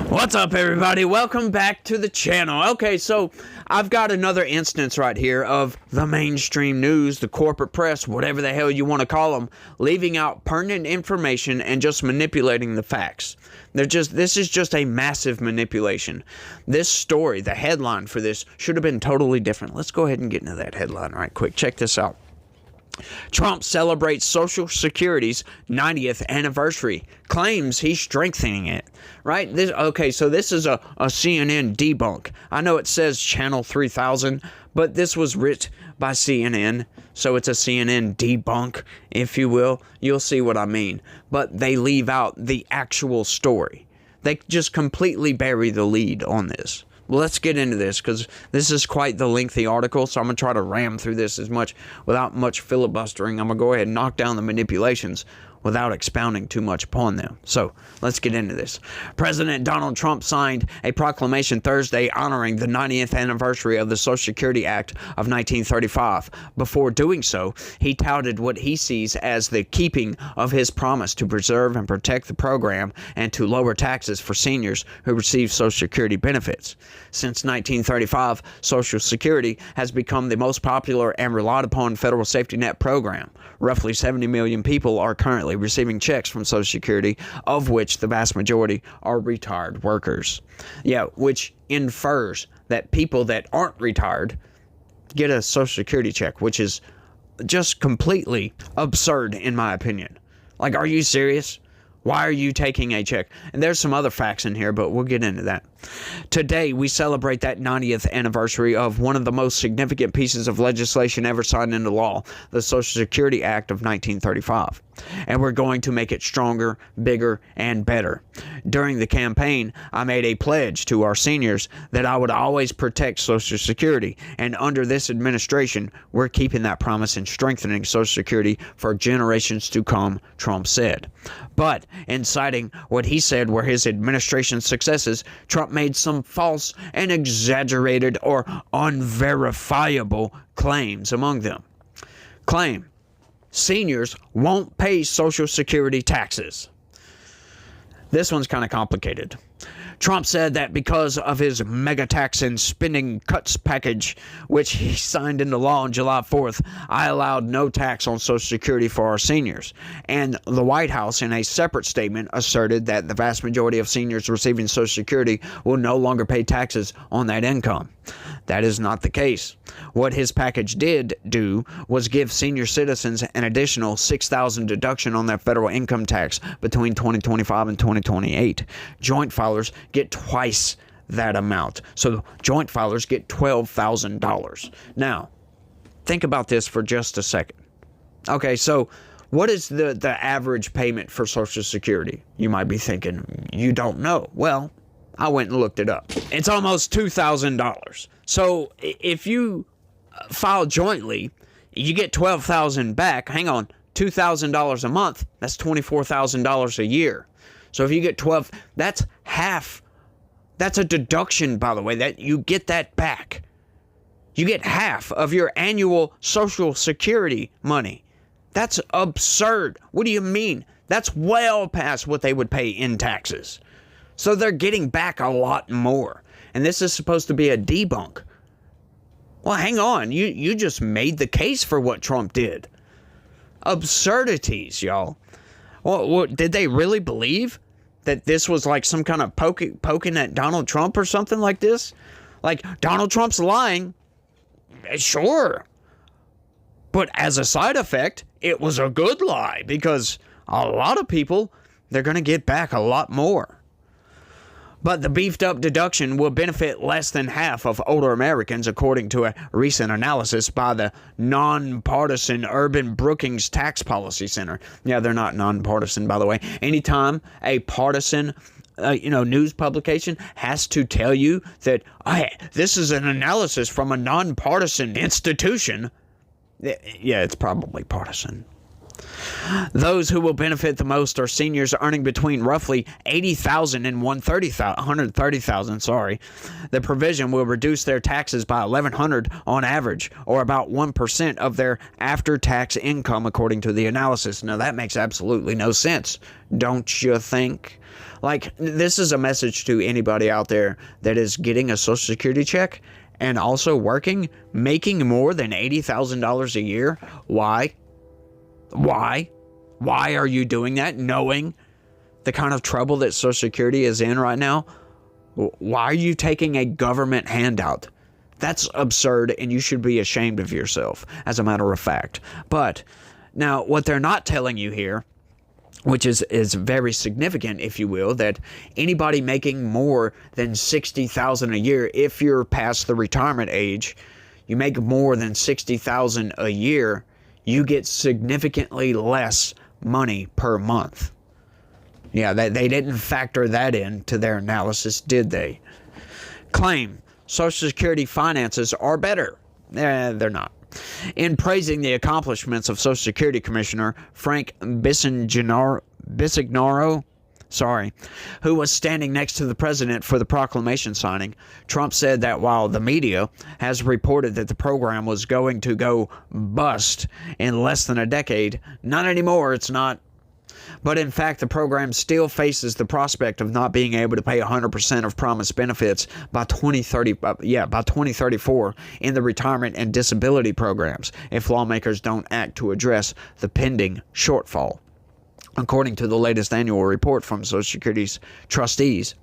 What's up, everybody? Welcome back to the channel. Okay, so I've got another instance right here of the mainstream news, the corporate press, whatever the hell you want to call them, leaving out pertinent information and just manipulating the facts. This is just a massive manipulation. This story, the headline for this, should have been totally different. Let's go ahead and get into that headline right quick. Check this out. Trump celebrates Social Security's 90th anniversary, claims he's strengthening it. Right? So this is a CNN debunk. I know it says Channel 3000, but this was written by CNN, so it's a CNN debunk, if you will. You'll see what I mean. But they leave out the actual story. They just completely bury the lead on this. Well, let's get into this because this is quite the lengthy article, so I'm going to try to ram through this without much filibustering. I'm going to go ahead and knock down the manipulations without expounding too much upon them. So let's get into this. President Donald Trump signed a proclamation Thursday honoring the 90th anniversary of the Social Security Act of 1935. Before doing so, he touted what he sees as the keeping of his promise to preserve and protect the program and to lower taxes for seniors who receive Social Security benefits. Since 1935, Social Security has become the most popular and relied upon federal safety net program. Roughly 70 million people are currently receiving checks from Social Security, of which the vast majority are retired workers. Yeah, which infers that people that aren't retired get a Social Security check, which is just completely absurd in my opinion. Like, are you serious? Why are you taking a check? And there's some other facts in here, but we'll get into that. Today, we celebrate that 90th anniversary of one of the most significant pieces of legislation ever signed into law, the Social Security Act of 1935. And we're going to make it stronger, bigger, and better. During the campaign, I made a pledge to our seniors that I would always protect Social Security. And under this administration, we're keeping that promise and strengthening Social Security for generations to come, Trump said. But in citing what he said were his administration's successes, Trump made some false and exaggerated or unverifiable claims among them. Claim: seniors won't pay Social Security taxes. This one's kind of complicated. Trump said that because of his mega tax and spending cuts package, which he signed into law on July 4th, I allowed no tax on Social Security for our seniors. And the White House, in a separate statement, asserted that the vast majority of seniors receiving Social Security will no longer pay taxes on that income. That is not the case. What his package did do was give senior citizens an additional $6,000 deduction on their federal income tax between 2025 and 2028. Joint filers get twice that amount. So joint filers get $12,000. Now, think about this for just a second. Okay, so what is the average payment for Social Security? You might be thinking, you don't know. Well, I went and looked it up. It's almost $2,000. So if you file jointly, you get $12,000 back. Hang on, $2,000 a month. That's $24,000 a year. So if you get 12, that's half. That's a deduction, by the way, that you get that back. You get half of your annual Social Security money. That's absurd. What do you mean? That's well past what they would pay in taxes. So they're getting back a lot more. And this is supposed to be a debunk. Well, hang on. You just made the case for what Trump did. Absurdities, y'all. Well, did they really believe that this was like some kind of poking at Donald Trump or something like this? Like, Donald Trump's lying. Sure. But as a side effect, it was a good lie because a lot of people, they're going to get back a lot more. But the beefed up deduction will benefit less than half of older Americans, according to a recent analysis by the nonpartisan Urban Brookings Tax Policy Center. Yeah, they're not nonpartisan, by the way. Anytime a partisan news publication has to tell you that, hey, this is an analysis from a nonpartisan institution, yeah, it's probably partisan. Those who will benefit the most are seniors earning between roughly $80,000 and $130,000. Sorry, the provision will reduce their taxes by $1,100 on average, or about 1% of their after-tax income, according to the analysis. Now that makes absolutely no sense, don't you think? Like, this is a message to anybody out there that is getting a Social Security check and also working, making more than $80,000 a year. Why? Why are you doing that, knowing the kind of trouble that Social Security is in right now? Why are you taking a government handout? That's absurd, and you should be ashamed of yourself, as a matter of fact. But now, what they're not telling you here, which is very significant, if you will, that anybody making more than $60,000 a year, if you're past the retirement age, you make more than $60,000 a year, you get significantly less money per month. Yeah, they didn't factor that into their analysis, did they? Claim Social Security finances are better. They're not. In praising the accomplishments of Social Security Commissioner Frank Bisignaro, who was standing next to the president for the proclamation signing, Trump said that while the media has reported that the program was going to go bust in less than a decade, not anymore, it's not. But in fact, the program still faces the prospect of not being able to pay 100% of promised benefits by 2034 in the retirement and disability programs if lawmakers don't act to address the pending shortfall, according to the latest annual report from Social Security's trustees.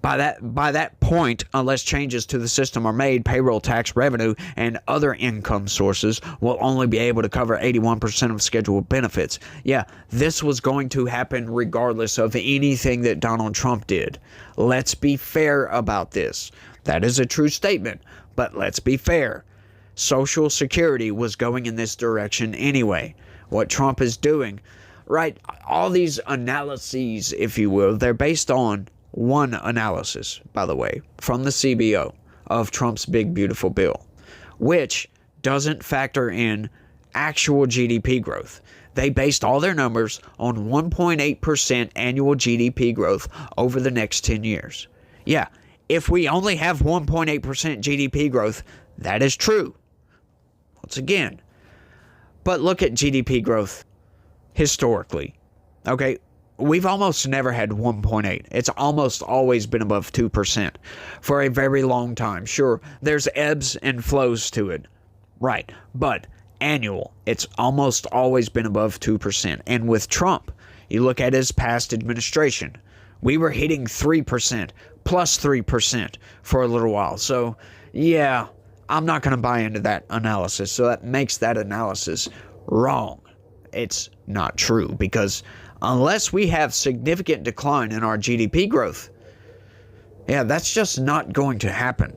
By that point, unless changes to the system are made, payroll tax revenue and other income sources will only be able to cover 81% of scheduled benefits. Yeah, this was going to happen regardless of anything that Donald Trump did. Let's be fair about this. That is a true statement, but let's be fair. Social Security was going in this direction anyway. What Trump is doing, right, all these analyses, if you will, they're based on one analysis, by the way, from the CBO of Trump's big beautiful bill, which doesn't factor in actual GDP growth. They based all their numbers on 1.8% annual GDP growth over the next 10 years. Yeah, if we only have 1.8% GDP growth, that is true. Once again, but look at GDP growth historically. Okay, we've almost never had 1.8. It's almost always been above 2% for a very long time. Sure, there's ebbs and flows to it, right? But annual, it's almost always been above 2%. And with Trump, you look at his past administration, we were hitting 3%, plus 3% for a little while. So, yeah, I'm not going to buy into that analysis. So that makes that analysis wrong. It's not true, because unless we have significant decline in our GDP growth, yeah, that's just not going to happen.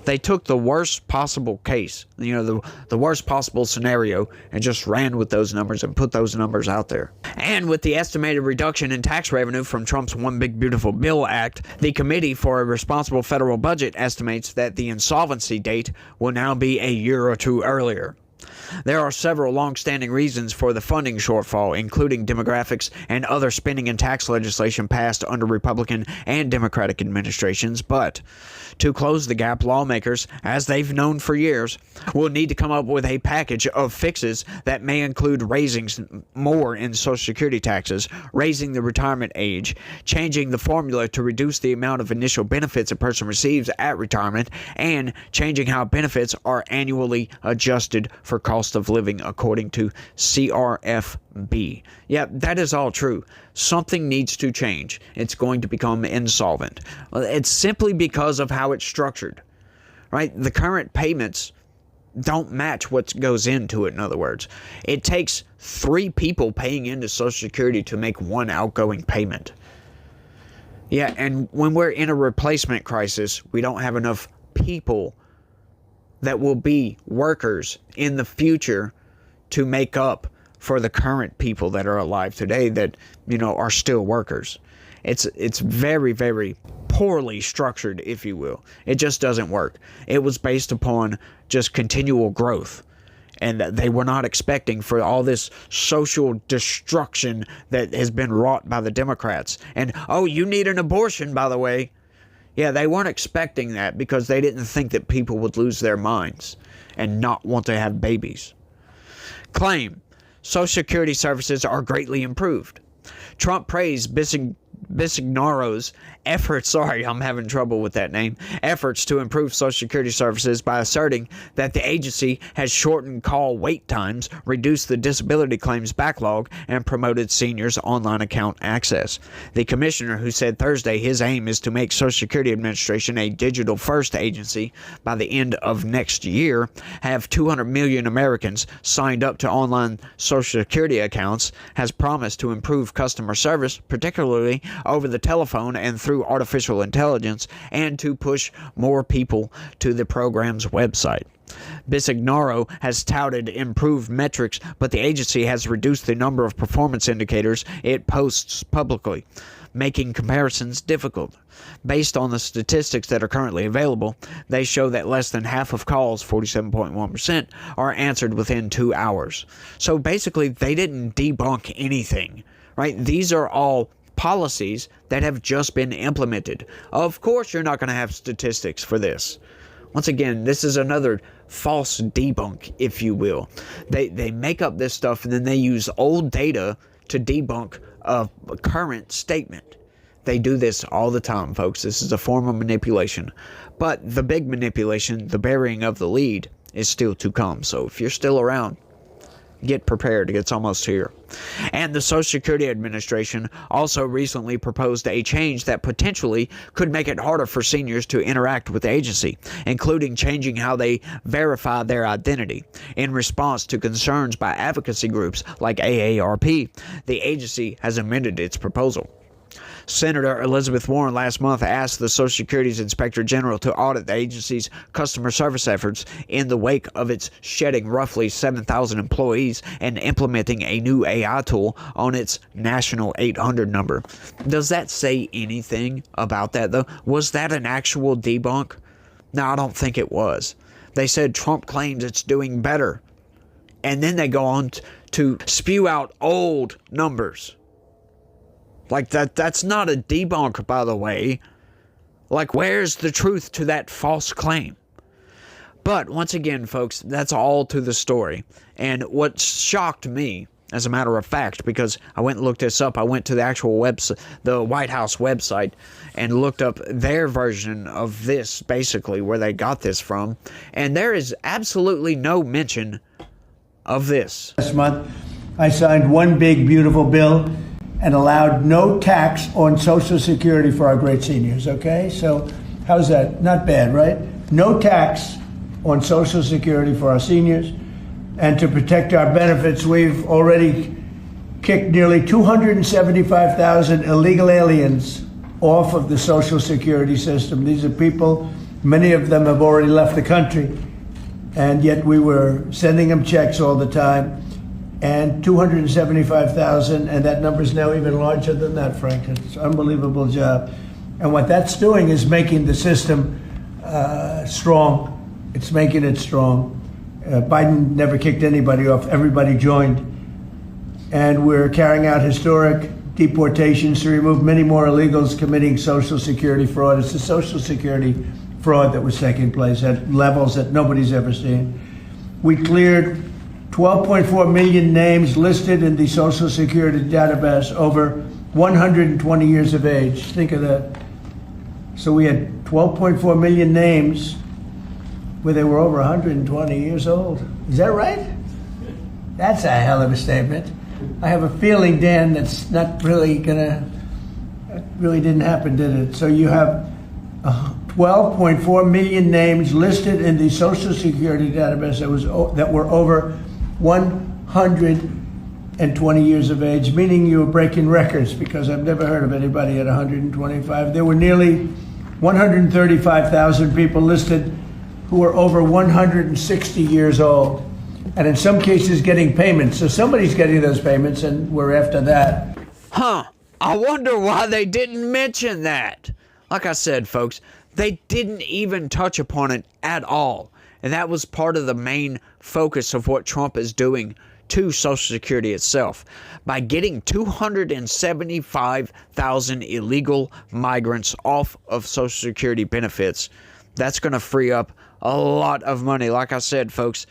They took the worst possible case, the worst possible scenario, and just ran with those numbers and put those numbers out there. And with the estimated reduction in tax revenue from Trump's One Big Beautiful Bill Act, the Committee for a Responsible Federal Budget estimates that the insolvency date will now be a year or two earlier. There are several long-standing reasons for the funding shortfall, including demographics and other spending and tax legislation passed under Republican and Democratic administrations. But to close the gap, lawmakers, as they've known for years, will need to come up with a package of fixes that may include raising more in Social Security taxes, raising the retirement age, changing the formula to reduce the amount of initial benefits a person receives at retirement, and changing how benefits are annually adjusted for cost of living, according to CRFB. Yeah, that is all true. Something needs to change. It's going to become insolvent. Well, it's simply because of how it's structured, right? The current payments don't match what goes into it, in other words. It takes 3 people paying into Social Security to make one outgoing payment. Yeah, and when we're in a replacement crisis, we don't have enough people that will be workers in the future to make up for the current people that are alive today that, are still workers. It's very, very poorly structured, if you will. It just doesn't work. It was based upon just continual growth. and they were not expecting for all this social destruction that has been wrought by the Democrats. And, oh, you need an abortion, by the way. Yeah, they weren't expecting that because they didn't think that people would lose their minds and not want to have babies. Claim: Social Security services are greatly improved. Trump praised Bisognaro's efforts, I'm having trouble with that name, efforts to improve Social Security services by asserting that the agency has shortened call wait times, reduced the disability claims backlog, and promoted seniors' online account access. The commissioner, who said Thursday his aim is to make Social Security Administration a digital-first agency by the end of next year, have 200 million Americans signed up to online Social Security accounts, has promised to improve customer service, particularly over the telephone and through artificial intelligence, and to push more people to the program's website. Bisognaro has touted improved metrics, but the agency has reduced the number of performance indicators it posts publicly, making comparisons difficult. Based on the statistics that are currently available, they show that less than half of calls, 47.1%, are answered within 2 hours. So basically, they didn't debunk anything, right? These are all policies that have just been implemented. Of course, you're not going to have statistics for this. Once again, this is another false debunk, if you will. They make up this stuff and then they use old data to debunk a current statement. They do this all the time, folks. This is a form of manipulation. But the big manipulation, the burying of the lead, is still to come. So if you're still around, get prepared. It's almost here. And the Social Security Administration also recently proposed a change that potentially could make it harder for seniors to interact with the agency, including changing how they verify their identity. In response to concerns by advocacy groups like AARP, the agency has amended its proposal. Senator Elizabeth Warren last month asked the Social Security's Inspector General to audit the agency's customer service efforts in the wake of its shedding roughly 7,000 employees and implementing a new AI tool on its national 800 number. Does that say anything about that, though? Was that an actual debunk? No, I don't think it was. They said Trump claims it's doing better. And then they go on to spew out old numbers. Like, that's not a debunk, by the way. Like, where's the truth to that false claim? But, once again, folks, that's all to the story. And what shocked me, as a matter of fact, because I went and looked this up, I went to the actual website, the White House website, and looked up their version of this, basically, where they got this from. And there is absolutely no mention of this. Last month, I signed one big, beautiful bill and allowed no tax on Social Security for our great seniors, okay? So how's that? Not bad, right? No tax on Social Security for our seniors. And to protect our benefits, we've already kicked nearly 275,000 illegal aliens off of the Social Security system. These are people, many of them have already left the country, and yet we were sending them checks all the time. And 275,000, and that number is now even larger than that, Frank. It's an unbelievable job. And what that's doing is making the system strong. It's making it strong. Biden never kicked anybody off. Everybody joined. And we're carrying out historic deportations to remove many more illegals committing Social Security fraud. It's the Social Security fraud that was taking place at levels that nobody's ever seen. We cleared 12.4 million names listed in the Social Security database over 120 years of age. Think of that. So we had 12.4 million names where they were over 120 years old. Is that right? That's a hell of a statement. I have a feeling, Dan, that's not really gonna, that really didn't happen, did it? So you have 12.4 million names listed in the Social Security database that were over 120 years of age, meaning you were breaking records, because I've never heard of anybody at 125. There were nearly 135,000 people listed who were over 160 years old, and in some cases getting payments. So somebody's getting those payments, and we're after that. Huh. I wonder why they didn't mention that. Like I said, folks, they didn't even touch upon it at all. And that was part of the main focus of what Trump is doing to Social Security itself. By getting 275,000 illegal migrants off of Social Security benefits, that's going to free up a lot of money. Like I said, folks,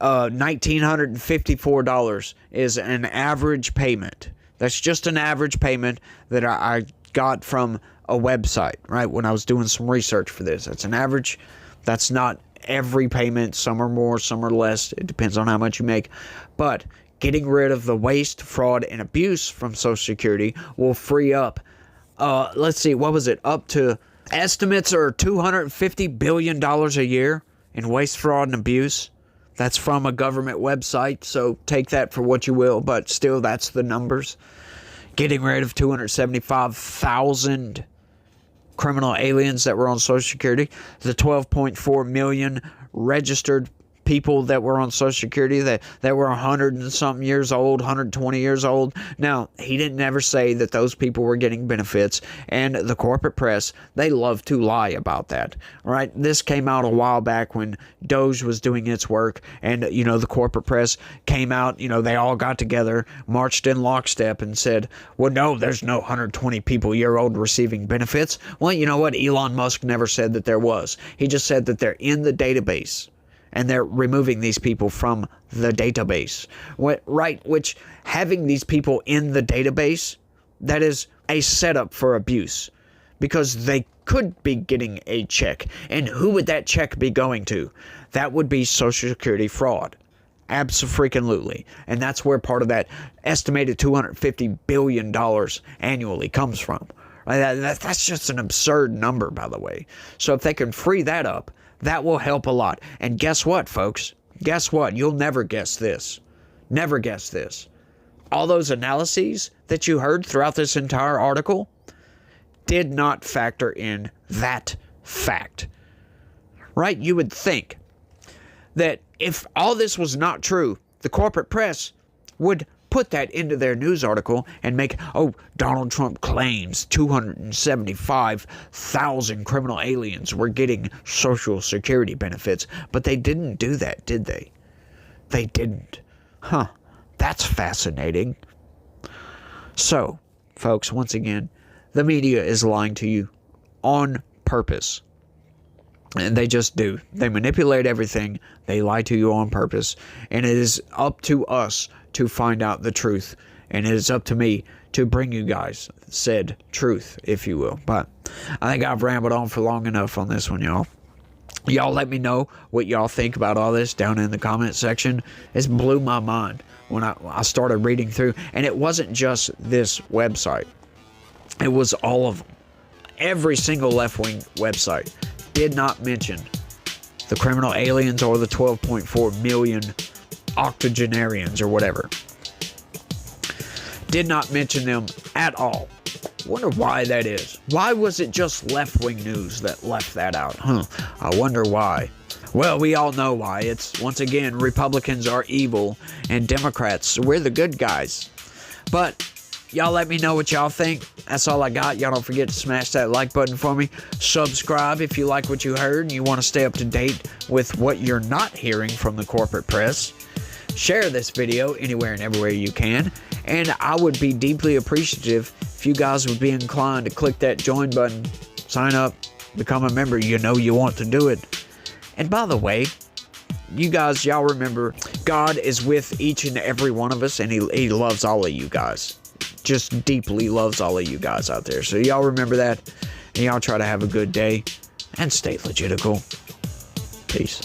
$1,954 is an average payment. That's just an average payment that I got from a website, right, when I was doing some research for this. That's an average. That's not every payment. Some are more, some are less. It depends on how much you make. But getting rid of the waste, fraud, and abuse from Social Security will free up, let's see, what was it? Up to, estimates are $250 billion a year in waste, fraud, and abuse. That's from a government website, so take that for what you will, but still, that's the numbers. Getting rid of 275,000 criminal aliens that were on Social Security, the 12.4 million registered people that were on Social Security that were 100 and something years old, 120 years old. Now, he didn't ever say that those people were getting benefits, and the corporate press, they love to lie about that, right? This came out a while back when Doge was doing its work, and, you know, the corporate press came out, you know, they all got together, marched in lockstep and said, well, no, there's no 120 people year old receiving benefits. Well, you know what? Elon Musk never said that there was. He just said that they're in the database. And they're removing these people from the database. Right, which having these people in the database, that is a setup for abuse. Because they could be getting a check. And who would that check be going to? That would be Social Security fraud. Abso-freaking-lutely. And that's where part of that estimated $250 billion annually comes from. That's just an absurd number, by the way. So if they can free that up, that will help a lot. And guess what, folks? Guess what? You'll never guess this. Never guess this. All those analyses that you heard throughout this entire article did not factor in that fact. Right? You would think that if all this was not true, the corporate press would put that into their news article and make, oh, Donald Trump claims 275,000 criminal aliens were getting Social Security benefits. But they didn't do that, did they? They didn't. Huh. That's fascinating. So, folks, once again, the media is lying to you on purpose. And they just do. They manipulate everything. They lie to you on purpose. And it is up to us to find out the truth. And it is up to me to bring you guys said truth, if you will. But I think I've rambled on for long enough on this one, y'all. Y'all let me know what y'all think about all this down in the comment section. It blew my mind when I started reading through. And it wasn't just this website. It was all of them. Every single left-wing website did not mention the criminal aliens or the 12.4 million octogenarians or whatever. Did not mention them at all. Wonder why that is. Why was it just left-wing news that left that out? I wonder why. Well, we all know why. It's, once again, Republicans are evil and Democrats, we're the good guys. But y'all let me know what y'all think. That's all I got. Y'all don't forget to smash that like button for me. Subscribe if you like what you heard and you want to stay up to date with what you're not hearing from the corporate press. Share this video anywhere and everywhere you can. And I would be deeply appreciative if you guys would be inclined to click that join button, sign up, become a member. You know you want to do it. And by the way, you guys, y'all remember, God is with each and every one of us, and He loves all of you guys. Just deeply loves all of you guys out there. So y'all remember that, and y'all try to have a good day and stay legitical. Peace.